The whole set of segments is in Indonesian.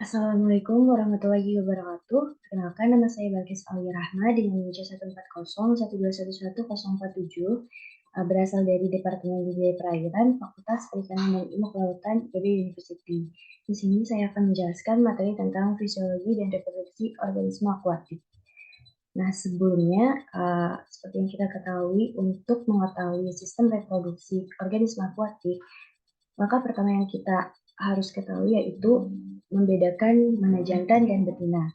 Assalamualaikum warahmatullahi wabarakatuh. Perkenalkan, nama saya Balkis Aulia Rahma dengan NIM 14012014047, berasal dari Departemen Budidaya Perairan, Fakultas Perikanan dan Ilmu Kelautan, IPB University. Di sini saya akan menjelaskan materi tentang fisiologi dan reproduksi organisme akuatik. Nah, sebelumnya, seperti yang kita ketahui, untuk mengetahui sistem reproduksi organisme akuatik, maka pertama yang kita harus ketahui yaitu membedakan mana jantan dan betina.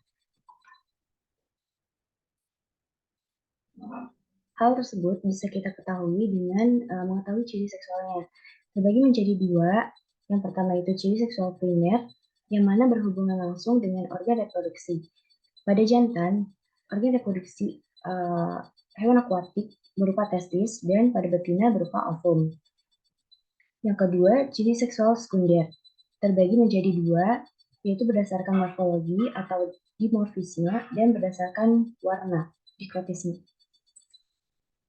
Hal tersebut bisa kita ketahui dengan mengetahui ciri seksualnya. Terbagi menjadi dua. Yang pertama itu ciri seksual primer, yang mana berhubungan langsung dengan organ reproduksi. Pada jantan, organ reproduksi hewan akuatik berupa testis dan pada betina berupa ovum. Yang kedua, ciri seksual sekunder. Terbagi menjadi dua, yaitu berdasarkan morfologi atau dimorfisme dan berdasarkan warna, dikrotisme.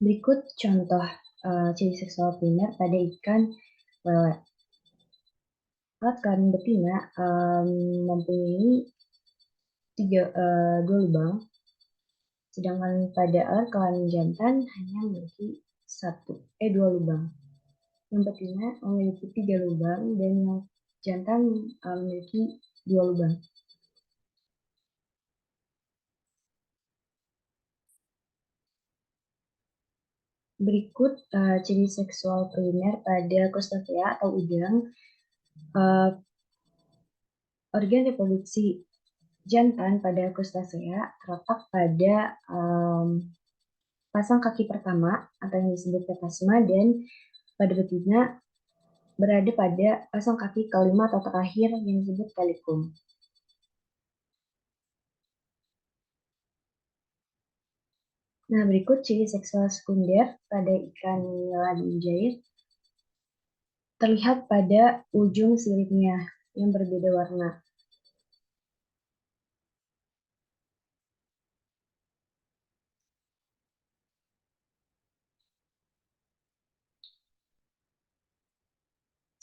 Berikut contoh ciri seksual primer pada ikan lele. Alat kelamin betina mempunyai dua lubang, sedangkan pada alat kelamin jantan hanya memiliki dua lubang. Yang betina memiliki 3 lubang dan yang jantan memiliki 2 lubang. Berikut ciri seksual primer pada Crustacea atau udang. Organ reproduksi jantan pada Crustacea terletak pada pasang kaki pertama atau yang disebut petasma, dan pada betina berada pada pasang kaki kelima atau terakhir yang disebut calicum. Nah, berikut ciri seksual sekunder pada ikan nila mujair. Terlihat pada ujung siripnya yang berbeda warna.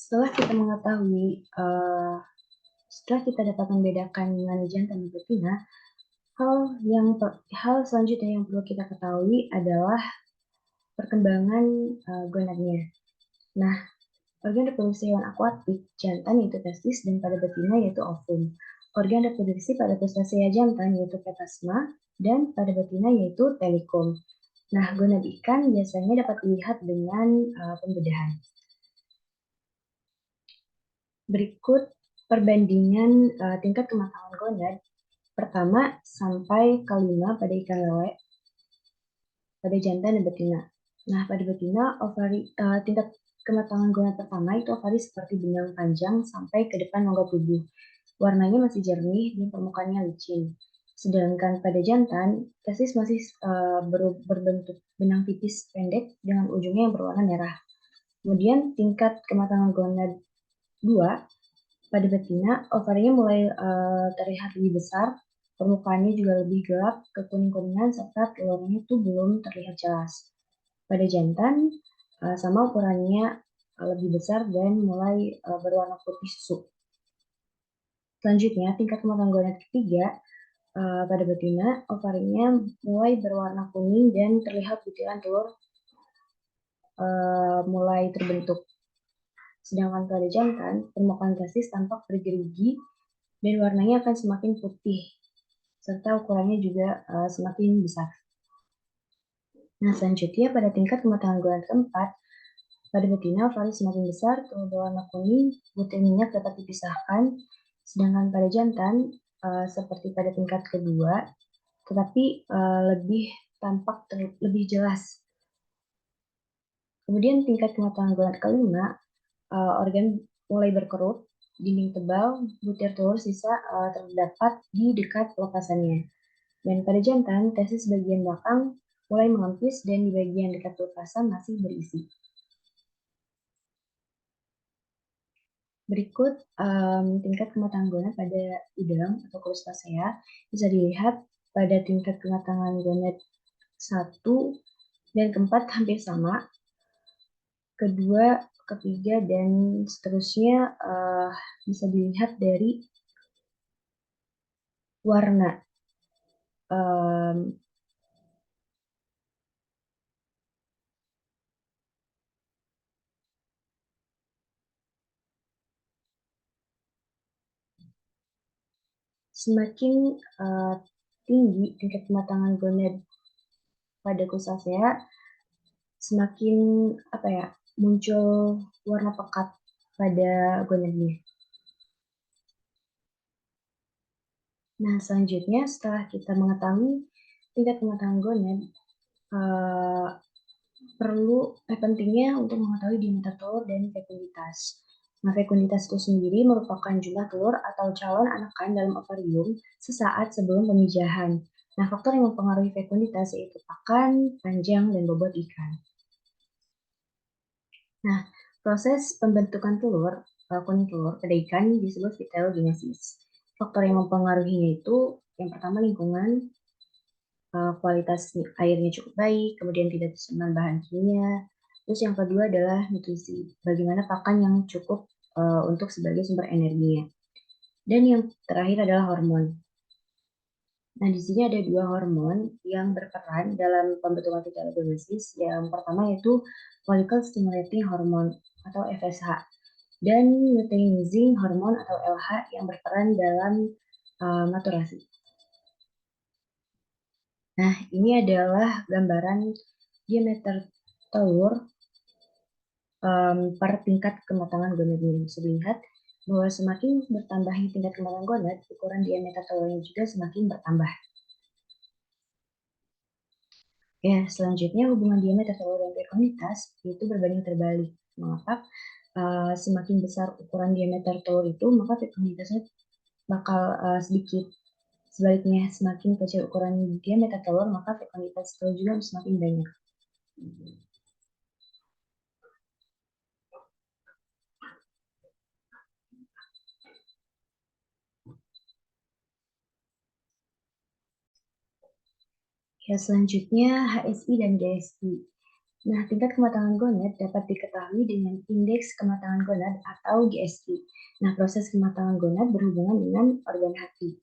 Setelah kita mengetahui, setelah kita dapat membedakan mana jantan dan betina, hal selanjutnya yang perlu kita ketahui adalah perkembangan gonadnya. Nah, organ reproduksi hewan akuatik jantan yaitu testis dan pada betina yaitu ovum. Organ reproduksi pada Crustacea jantan yaitu petasma dan pada betina yaitu telikum. Nah, gonad ikan biasanya dapat dilihat dengan pembedahan. Berikut perbandingan tingkat kematangan gonad pertama sampai kelima pada ikan lele, pada jantan dan betina. Nah, pada betina, tingkat kematangan gonad pertama itu ovari seperti benang panjang sampai ke depan longga tubuh. Warnanya masih jernih dan permukaannya licin. Sedangkan pada jantan, testis masih berbentuk benang tipis pendek dengan ujungnya yang berwarna merah. Kemudian tingkat kematangan gonad 2, pada betina, ovarinya mulai terlihat lebih besar, permukaannya juga lebih gelap, kekuning-kuningan, serta telurnya itu belum terlihat jelas. Pada jantan, sama ukurannya lebih besar dan mulai berwarna putih susu. Selanjutnya, tingkat kematangan gonad ketiga, pada betina, ovarinya mulai berwarna kuning dan terlihat butiran telur mulai terbentuk. Sedangkan pada jantan, permukaan testis tampak bergerigi dan warnanya akan semakin putih, serta ukurannya juga semakin besar. Nah, selanjutnya pada tingkat kematangan gonad keempat, pada betina ovari semakin besar, telur berwarna kuning, butir minyak dapat dipisahkan, sedangkan pada jantan, seperti pada tingkat kedua, tetapi lebih tampak lebih jelas. Kemudian tingkat kematangan gonad kelima, organ mulai berkerut, dinding tebal, butir telur sisa terdapat di dekat pelepasannya. Dan pada jantan, testis bagian belakang mulai mengempis dan di bagian dekat pelepasan masih berisi. Berikut tingkat kematangan gonad pada udang atau Crustacea bisa dilihat pada tingkat kematangan gonad 1 dan keempat hampir sama, kedua, ketiga, dan seterusnya bisa dilihat dari warna em, semakin eh, tinggi tingkat kematangan gonad pada kusasea, semakin apa ya, muncul warna pekat pada gonadnya. Nah, selanjutnya setelah kita mengetahui tingkat kematangan gonad, eh, pentingnya untuk mengetahui diameter telur dan fekunditas. Nah, fekunditas itu sendiri merupakan jumlah telur atau calon anakan dalam ovarium sesaat sebelum pemijahan. Nah, faktor yang mempengaruhi fekunditas yaitu pakan, panjang, dan bobot ikan. Nah, proses pembentukan telur, kuning telur pada ikan disebut phytogenesis. Faktor yang mempengaruhinya itu yang pertama lingkungan, kualitas airnya cukup baik, kemudian tidak tercemar bahan kimia. Terus yang kedua adalah nutrisi, bagaimana pakan yang cukup untuk sebagai sumber energinya. Dan yang terakhir adalah hormon. Nah, di sini ada dua hormon yang berperan dalam pembentukan phytogenesis. Yang pertama yaitu follicle stimulating hormone atau FSH dan luteinizing hormone atau LH yang berperan dalam maturasi. Nah, ini adalah gambaran diameter telur per tingkat kematangan gonadnya. Bisa dilihat bahwa semakin bertambahnya tingkat kematangan gonad, ukuran diameter telurnya juga semakin bertambah. Ya, selanjutnya hubungan diameter telur dan fekunditas itu berbanding terbalik. Mengapa? Semakin besar ukuran diameter telur itu, maka fekunditasnya bakal sedikit. Sebaliknya, semakin kecil ukuran diameter telur, maka fekunditas telur juga semakin banyak. Ya, selanjutnya HSI dan GSI. Nah, tingkat kematangan gonad dapat diketahui dengan indeks kematangan gonad atau GSI. Nah, proses kematangan gonad berhubungan dengan organ hati.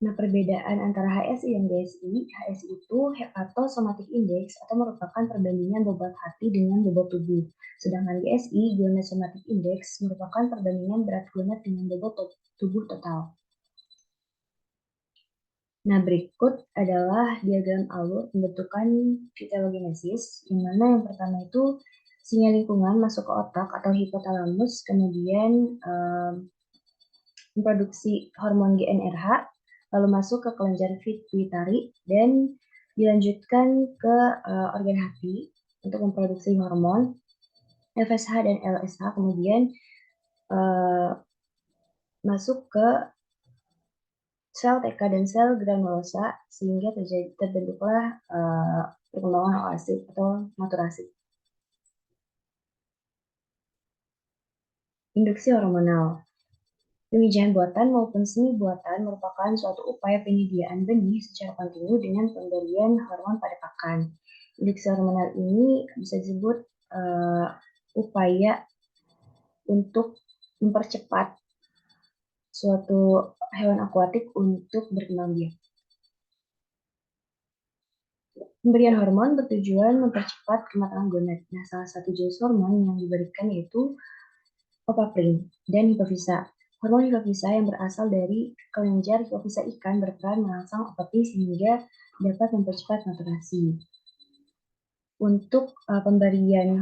Nah, perbedaan antara HSI dan GSI, HSI itu Hepatosomatic Index atau merupakan perbandingan bobot hati dengan bobot tubuh. Sedangkan GSI, Gonadoscopic Index, merupakan perbandingan berat gonad dengan bobot tubuh total. Nah, berikut adalah diagram alur pembentukan phytogenesis, di mana yang pertama itu sinyal lingkungan masuk ke otak atau hipotalamus, kemudian memproduksi hormon GnRH, lalu masuk ke kelenjar pituitari, dan dilanjutkan ke organ hati untuk memproduksi hormon FSH dan LSH, kemudian uh, masuk ke sel TK dan sel granulosa sehingga terbentuklah perkembangan oasit atau maturasi. Induksi hormonal. Pemijahan buatan maupun semi buatan merupakan suatu upaya penyediaan benih secara kontinu dengan pemberian hormon pada pakan. Induksi hormonal ini bisa disebut upaya untuk mempercepat suatu hewan akuatik untuk berkembang biak. Pemberian hormon bertujuan mempercepat kematangan gonad. Nah, salah satu jenis hormon yang diberikan yaitu opaprin dan hipofisa. Hormon hipofisa yang berasal dari kelenjar hipofisa ikan berperan merangsang opaprin sehingga dapat mempercepat maturasi. Untuk pemberian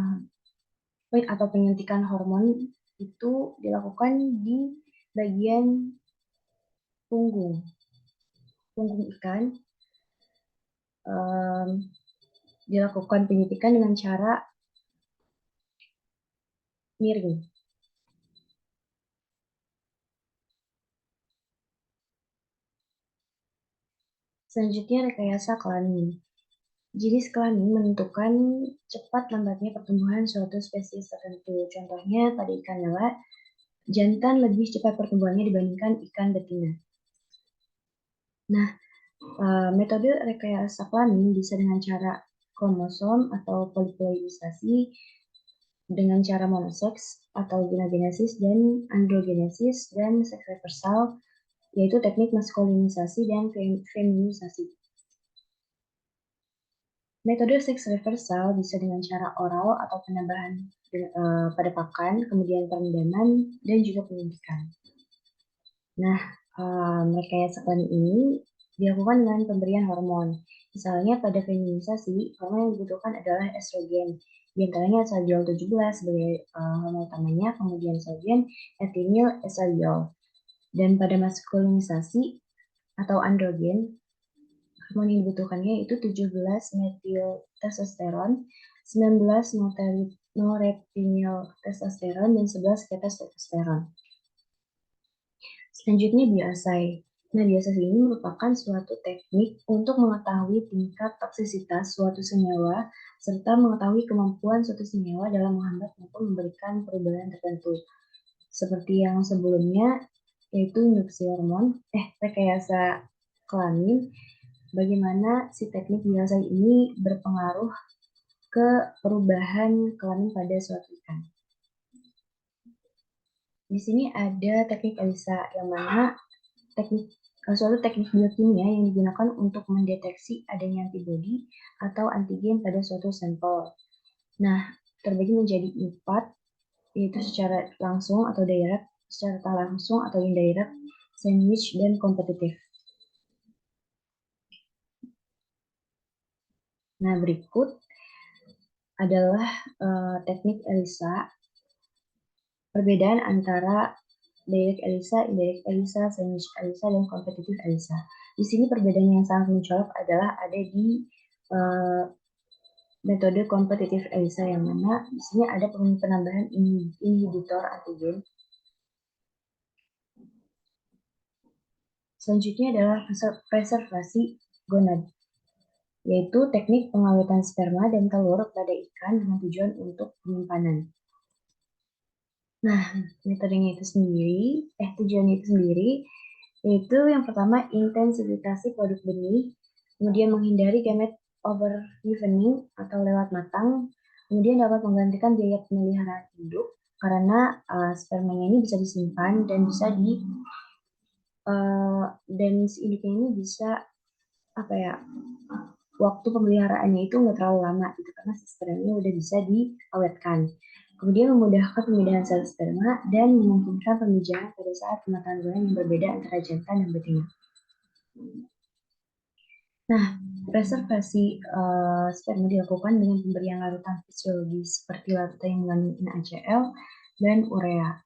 atau penyuntikan hormon itu dilakukan di bagian punggung ikan. Dilakukan penyuntikan dengan cara miring. Selanjutnya rekayasa kelamin. Jenis kelamin menentukan cepat lambatnya pertumbuhan suatu spesies tertentu. Contohnya pada ikan lele, jantan lebih cepat pertumbuhannya dibandingkan ikan betina. Nah, metode rekayasa kelamin bisa dengan cara kromosom atau poliploidisasi dengan cara monoseks atau gynogenesis dan androgenesis dan seks reversal, yaitu teknik maskulinisasi dan feminisasi. Metode seks reversal bisa dengan cara oral atau penambahan pada pakan, kemudian perendaman, dan juga penyuntikan. Nah, rekayasa kelamin ini dilakukan dengan pemberian hormon. Misalnya pada feminisasi, hormon yang dibutuhkan adalah estrogen. Di antaranya estradiol 17 sebagai hormon utamanya, kemudian estrogen, etinil, estradiol. Dan pada maskulinisasi atau androgen, hormon yang dibutuhkannya itu 17 metil testosteron, 19 norepinil testosteron, dan 11 testosteron. Selanjutnya biosai. Nah, biosai ini merupakan suatu teknik untuk mengetahui tingkat toksisitas suatu senyawa serta mengetahui kemampuan suatu senyawa dalam menghambat maupun memberikan perubahan tertentu. Seperti yang sebelumnya, yaitu induksi hormon, rekayasa kelamin, bagaimana si teknik biosai ini berpengaruh ke perubahan kelamin pada suatu ikan. Di sini ada teknik ELISA, yang mana suatu teknik biokimia yang digunakan untuk mendeteksi adanya antibodi atau antigen pada suatu sampel. Nah, terbagi menjadi 4, yaitu secara langsung atau direct, secara tak langsung atau indirect, sandwich, dan kompetitif. Nah, berikut adalah teknik ELISA. Perbedaan antara direct ELISA, indirect ELISA, sandwich ELISA, dan kompetitif ELISA. Di sini perbedaan yang sangat mencolok adalah ada di metode kompetitif ELISA, yang mana di sini ada penambahan inhibitor antigen. Selanjutnya adalah preservasi gonad, yaitu teknik pengawetan sperma dan telur pada ikan dengan tujuan untuk penyimpanan. Nah, metodenya itu sendiri, tujuannya itu sendiri, yaitu yang pertama intensifikasi produk benih, kemudian menghindari gamet over evening atau lewat matang, kemudian dapat menggantikan biaya pemeliharaan induk karena spermanya ini bisa disimpan dan bisa dan si induknya ini bisa waktu pemeliharaannya itu nggak terlalu lama gitu karena si spermanya udah bisa diawetkan. Kemudian memudahkan pemindahan sel sperma dan memungkinkan pemijahan pada saat pemetaan bulan yang berbeda antara jantan dan betina. Nah, preservasi sperma dilakukan dengan pemberian larutan fisiologis seperti larutan yang mengandung NaCl dan urea.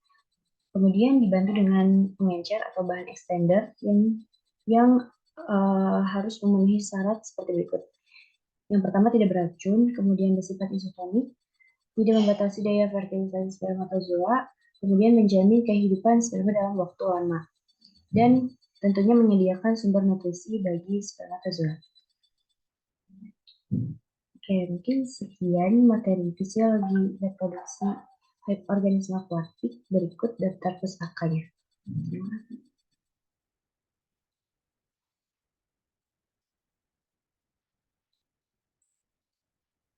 Kemudian dibantu dengan pengencer atau bahan extender yang harus memenuhi syarat seperti berikut. Yang pertama, tidak beracun, kemudian bersifat isotonik, tidak membatasi daya fertilisasi spermatozoa, kemudian menjamin kehidupan sperma dalam waktu lama, dan tentunya menyediakan sumber nutrisi bagi spermatozoa. Oke, mungkin sekian materi fisiologi reproduksi organisme akuatik. Berikut daftar pustakanya. Terima kasih.